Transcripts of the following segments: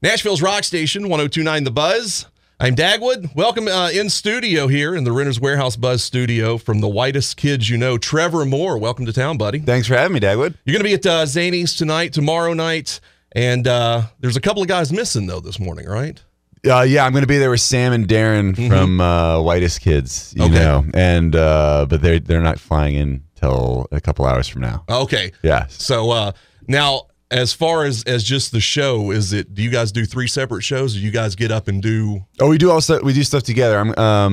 Nashville's rock station, 102.9 The Buzz. I'm Dagwood. Welcome in studio here in the Renter's Warehouse Buzz studio from the Whitest Kids You Know, Trevor Moore. Welcome to town, buddy. Thanks for having me, Dagwood. You're going to be at Zany's tonight, tomorrow night, and there's a couple of guys missing, though, this morning, right? Yeah, I'm going to be there with Sam and Darren from Whitest Kids You Know, and but they're not flying in till a couple hours from now. Okay. Yeah. So now, as far as just the show, do you guys do 3 separate shows, or you guys get up and do? Oh, we do stuff together.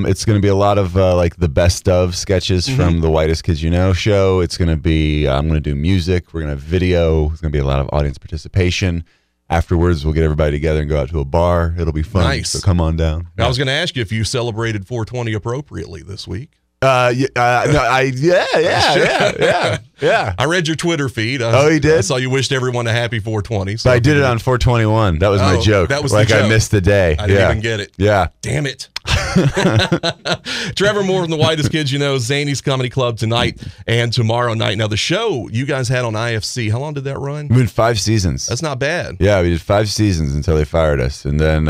It's going to be a lot of like the best of sketches from the Whitest Kids You Know show. It's going to be I'm going to do music. We're going to have video. There's going to be a lot of audience participation. Afterwards, we'll get everybody together and go out to a bar. It'll be fun. Nice. So come on down. I was going to ask you if you celebrated 420 appropriately this week. Yeah. I read your Twitter feed. Oh, you did? I saw you wished everyone a happy 420. So I did it on 421. That was my joke. That was like the joke. I missed the day. I didn't even get it. Yeah. Damn it. Trevor Moore from the Whitest Kids You Know, Zany's Comedy Club tonight and tomorrow night. Now, the show you guys had on IFC, how long did that run? We did 5 seasons. That's not bad. Yeah, we did 5 seasons until they fired us. And then,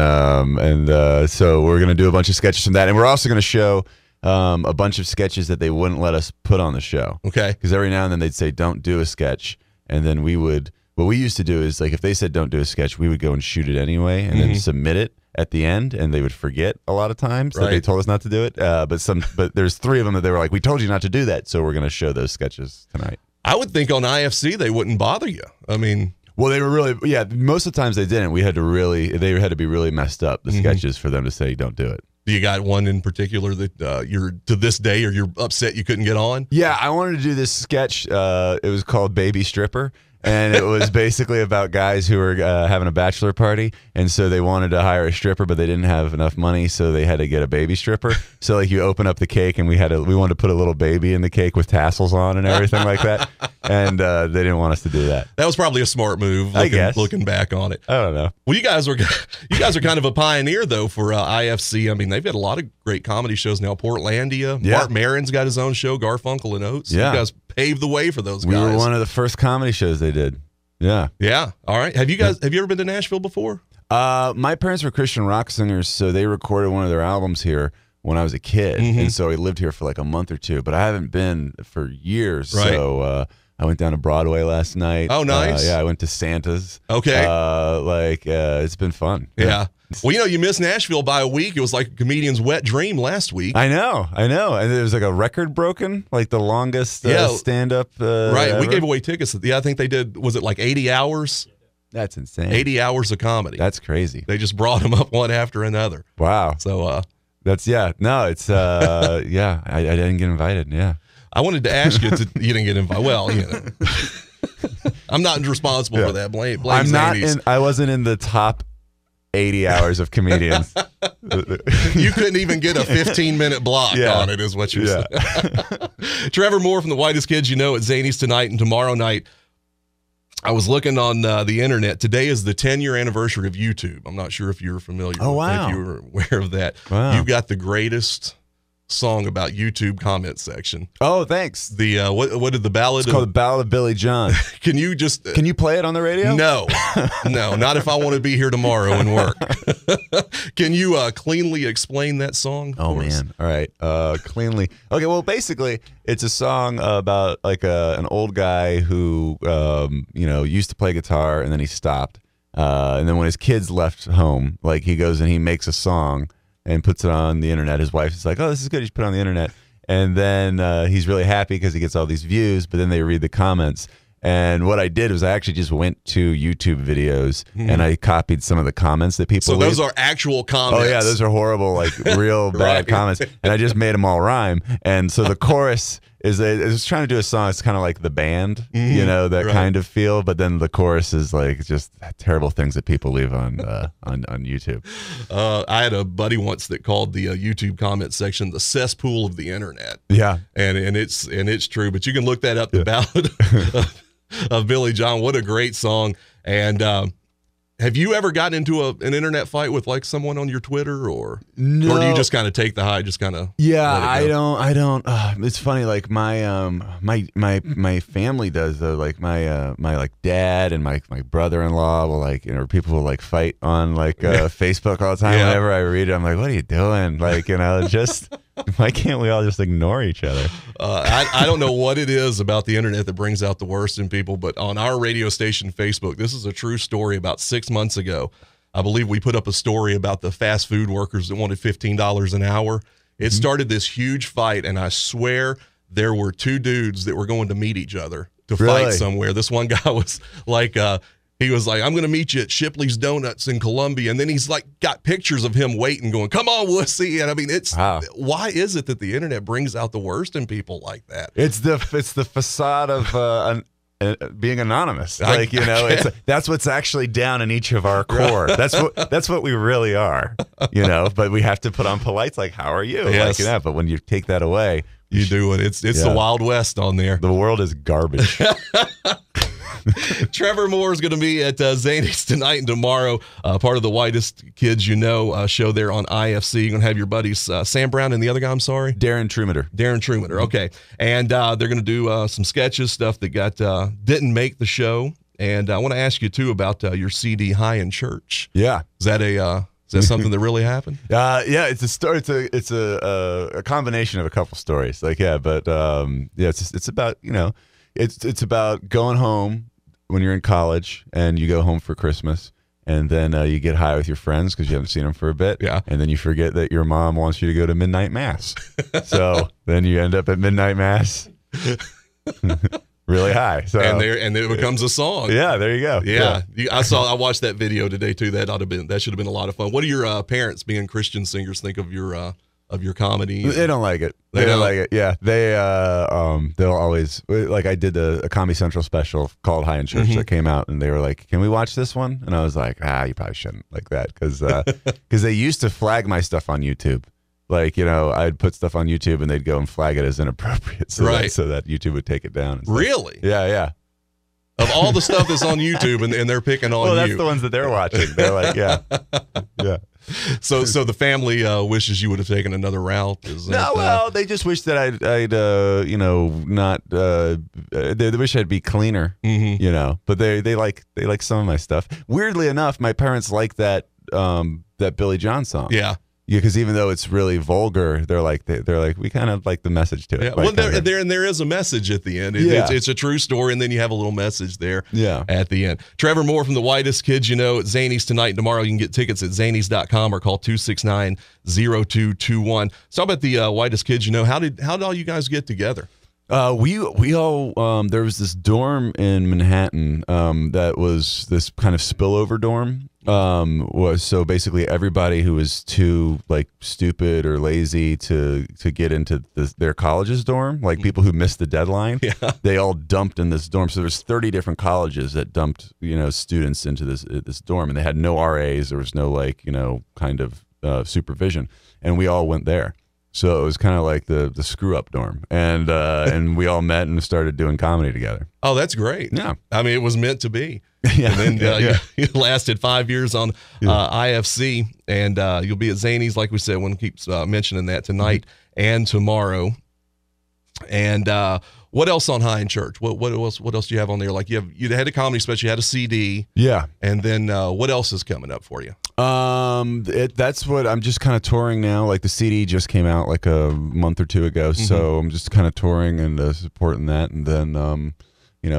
so we're going to do a bunch of sketches from that. And we're also going to show a bunch of sketches that they wouldn't let us put on the show. Okay. Because every now and then they'd say, don't do a sketch. And then what we used to do is, like, if they said don't do a sketch, we would go and shoot it anyway and then submit it at the end, and they would forget a lot of times that they told us not to do it. But there's 3 of them that they were like, we told you not to do that, so we're going to show those sketches tonight. I would think on IFC they wouldn't bother you. I mean... Well, they were really, most of the times they didn't. They had to be really messed up, the sketches, for them to say don't do it. Do you got one in particular that you're to this day, or you're upset you couldn't get on? Yeah, I wanted to do this sketch. It was called Baby Stripper. And it was basically about guys who were having a bachelor party, and so they wanted to hire a stripper, but they didn't have enough money, so they had to get a baby stripper. So, like, you open up the cake, and we wanted to put a little baby in the cake with tassels on and everything like that. And they didn't want us to do that. That was probably a smart move. I guess, looking back on it. I don't know. Well, you guys are kind of a pioneer though for IFC. I mean, they've got a lot of great comedy shows now. Portlandia, Mark Maron's got his own show, Garfunkel and Oates. Yeah. You guys paved the way for those guys. We were one of the first comedy shows they did. Yeah. Yeah. All right. Have you ever been to Nashville before? My parents were Christian rock singers, so they recorded one of their albums here when I was a kid, and so I lived here for like a month or 2, but I haven't been for years. Right. So I went down to Broadway last night. Oh, nice. Yeah, I went to Santa's. Okay. It's been fun. Yeah. Well, you missed Nashville by a week. It was like a comedian's wet dream last week. I know. And there was like a record broken, like the longest stand-up right. ever. We gave away tickets. I think they did, was it like 80 hours? That's insane. 80 hours of comedy. That's crazy. They just brought them up one after another. Wow. So, it's I didn't get invited. Yeah. I wanted to ask you, you didn't get invited. Well, I'm not responsible for that. Blame I wasn't in the top 80 hours of comedians. You couldn't even get a 15-minute block on it, is what you're saying. Trevor Moore from the Whitest Kids You Know at Zany's tonight and tomorrow night. I was looking on the internet. Today is the 10-year anniversary of YouTube. I'm not sure if you're familiar Oh, wow. if you were aware of that. Wow. You've got the greatest song about YouTube comment section. Oh, thanks. The what did the ballad? It's called the Ballad of Billy John. Can you play it on the radio? No, not if I want to be here tomorrow and work. Can you cleanly explain that song? Oh man! All right, cleanly. Okay, well, basically, it's a song about like an old guy who used to play guitar and then he stopped, and then when his kids left home, like he goes and he makes a song and puts it on the internet. His wife is like, "Oh, this is good. You should put it on the internet." And then he's really happy because he gets all these views. But then they read the comments. And what I did was I actually just went to YouTube videos and I copied some of the comments that people leave. Those are actual comments. Oh yeah, those are horrible, like real bad comments. And I just made them all rhyme. And so the chorus is I was trying to do a song. It's kind of like the band, that kind of feel. But then the chorus is like just terrible things that people leave on YouTube. I had a buddy once that called the YouTube comment section the cesspool of the internet. Yeah, and it's true. But you can look that up. The Ballad of Billy John. What a great song. And Have you ever gotten into an internet fight with like someone on your Twitter, or No. or do you just kind of take the high, just kind of? Yeah, I don't. It's funny. Like my family does though. Like my like dad and my brother-in-law will like, people will like fight on like Facebook all the time. Yeah. Whenever I read it, I'm like, what are you doing? Like, just why can't we all just ignore each other? I don't know what it is about the internet that brings out the worst in people, but on our radio station Facebook, this is a true story. About 6 months ago, I believe we put up a story about the fast food workers that wanted $15 an hour. It started this huge fight, and I swear there were two dudes that were going to meet each other to fight somewhere. This one guy was like, he was like, I'm going to meet you at Shipley's Donuts in Columbia. And then he's like got pictures of him waiting, going, come on, wussy. And I mean, why is it that the internet brings out the worst in people like that? It's the facade of being anonymous. Like, that's what's actually down in each of our core. That's what we really are, but we have to put on polite, like, how are you? Yes. Like that. But when you take that away, you do it. It's the Wild West on there. The world is garbage. Trevor Moore is going to be at Zany's tonight and tomorrow, part of the Whitest Kids You Know show there on IFC. You're going to have your buddies, Sam Brown and the other guy, I'm sorry? Darren Trumeter. Okay. And they're going to do some sketches, stuff that didn't make the show. And I want to ask you, too, about your CD, High in Church. Yeah. Is that something that really happened? Yeah, it's a story. It's a combination of a couple stories. Like, but it's about, it's about going home when you're in college and you go home for Christmas, and then you get high with your friends because you haven't seen them for a bit. Yeah. And then you forget that your mom wants you to go to midnight mass. So then you end up at midnight mass really high. So and it becomes a song. Yeah, there you go. Yeah. I watched that video today too. That should have been a lot of fun. What do your parents, being Christian singers, think of your comedy? They don't like it. They don't like it. Yeah. They'll always, like, I did a Comedy Central special called High in Church that came out, and they were like, can we watch this one? And I was like, you probably shouldn't like that, because they used to flag my stuff on YouTube. Like, I'd put stuff on YouTube and they'd go and flag it as inappropriate so that YouTube would take it down. Really? Yeah. Of all the stuff that's on YouTube and they're picking on you. Well, that's the ones that they're watching. They're like, yeah. So the family wishes you would have taken another route. Well, they just wish that I'd not. They wish I'd be cleaner. But they like some of my stuff. Weirdly enough, my parents like that Billy John song. Yeah. Yeah, because even though it's really vulgar, they're like we kind of like the message to it. Yeah. Well, there is a message at the end. It's a true story, and then you have a little message there. At the end. Trevor Moore from the Whitest Kids You Know at Zany's tonight and tomorrow. You can get tickets at zanys.com or call 269-0221. So about the Whitest Kids You Know. How did all you guys get together? We all there was this dorm in Manhattan that was this kind of spillover dorm. So basically everybody who was too like stupid or lazy to get into their college's dorm, like people who missed the deadline, they all dumped in this dorm. So there's 30 different colleges that dumped students into this dorm, and they had no RAs. There was no kind of supervision, and we all went there. So it was kind of like the screw up dorm, and we all met and started doing comedy together. Oh, that's great. Yeah, I mean, it was meant to be. Yeah, and then you lasted 5 years on IFC, and you'll be at Zany's, like we said. One keeps mentioning that tonight and tomorrow. And what else on High in Church? What else do you have on there? Like you had a comedy special, you had a CD. Yeah, and then what else is coming up for you? That's what I'm just kind of touring now. Like the CD just came out like a month or two ago, so I'm just kind of touring and supporting that. And then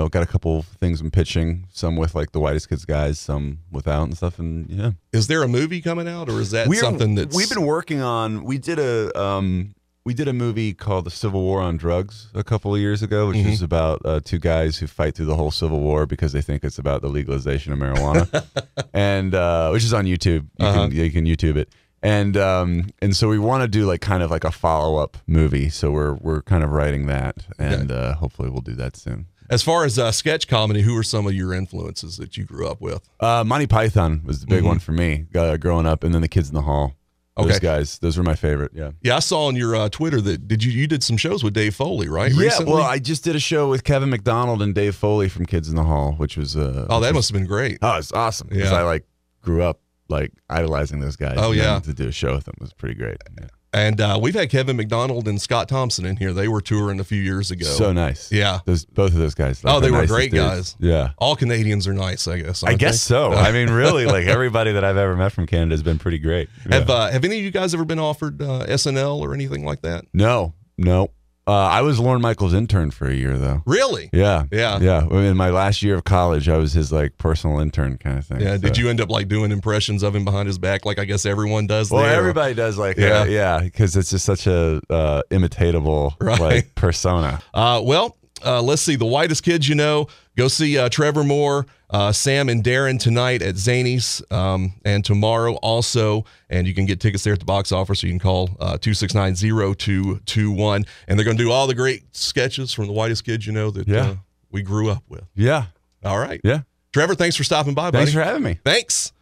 got a couple things I'm pitching, some with like the Whitest Kids guys, some without and stuff. And yeah, is there a movie coming out, or is that something that we've been working on? We did a movie called The Civil War on Drugs a couple of years ago, which is about two guys who fight through the whole Civil War because they think it's about the legalization of marijuana, and which is on YouTube. You can YouTube it. And so we want to do like kind of like a follow-up movie. So we're kind of writing that, and hopefully we'll do that soon. As far as sketch comedy, who are some of your influences that you grew up with? Monty Python was the big one for me growing up, and then The Kids in the Hall. Those guys, those were my favorite. Yeah. Yeah, I saw on your Twitter that you did some shows with Dave Foley, right? Yeah. Recently? Well, I just did a show with Kevin McDonald and Dave Foley from Kids in the Hall, which was that must have been great. Oh, it's awesome because I like grew up like idolizing those guys. Oh, yeah. To do a show with them was pretty great. Yeah. And we've had Kevin McDonald and Scott Thompson in here. They were touring a few years ago. So nice. Yeah. Both of those guys. Like, they were great guys. Yeah. All Canadians are nice, I guess. I guess so. I mean, really, like everybody that I've ever met from Canada has been pretty great. Yeah. Have any of you guys ever been offered SNL or anything like that? No. I was Lorne Michaels' intern for a year, though. Really? Yeah. Yeah. Yeah. In my last year of college, I was his like personal intern kind of thing. Yeah. So. Did you end up like doing impressions of him behind his back, like I guess everyone does? Well, everybody does, like because it's just such a imitatable like persona. Let's see. The Whitest Kids You Know. Go see Trevor Moore, Sam, and Darren tonight at Zany's, and tomorrow also. And you can get tickets there at the box office, so you can call 269-0221. And they're going to do all the great sketches from the Whitest Kids You Know that we grew up with. Yeah. All right. Yeah. Trevor, thanks for stopping by, buddy. Thanks for having me. Thanks.